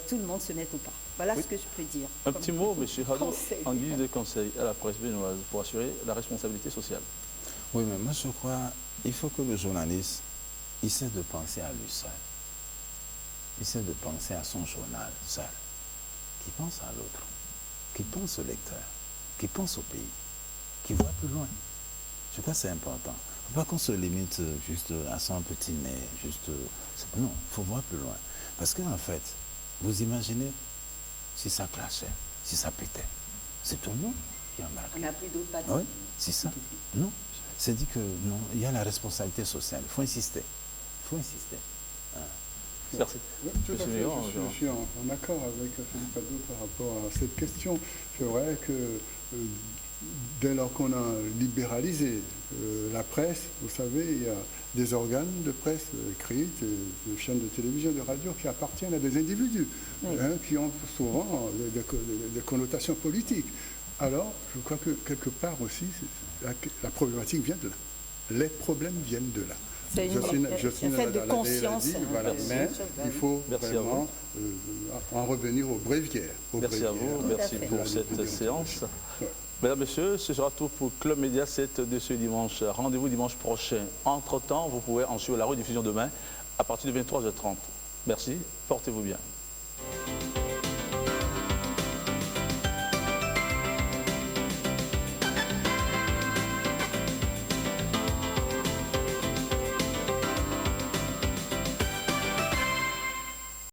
tout le monde se mette au pas. Voilà ce que je peux dire. Un petit mot, M. Hadou, en guise de conseil à la presse béninoise pour assurer la responsabilité sociale. Oui, mais moi je crois qu'il faut que le journaliste essaie de penser à lui seul. Il essaie de penser à son journal seul. Qui pense à l'autre, qui pense au lecteur, qui pense au pays, qui voit plus loin. Je crois que c'est important. Il ne faut pas qu'on se limite juste à son petit nez. Non, il faut voir plus loin. Parce qu'en fait, vous imaginez si ça clashait, si ça pétait. C'est tout le monde qui embarque. On n'a plus d'autres parties. Oui, c'est ça. Non, c'est dit que non, il y a la responsabilité sociale. Il faut insister. Il faut insister. Merci. Oui, tout à fait. Je suis en accord avec Philippe Hadou par rapport à cette question. C'est vrai que dès lors qu'on a libéralisé la presse, vous savez, il y a des organes de presse écrite, de chaînes de télévision, de radio qui appartiennent à des individus, qui ont souvent des connotations politiques. Alors, je crois que quelque part aussi, la problématique vient de là. Les problèmes viennent de là. C'est un fait de conscience. Voilà, mais il faut vraiment en revenir aux bréviaires. Merci à vous, merci pour cette séance. Mesdames, Messieurs, ce sera tout pour Club Média 7 de ce dimanche. Rendez-vous dimanche prochain. Entre-temps, vous pouvez en suivre la rediffusion demain à partir de 23h30. Merci, portez-vous bien.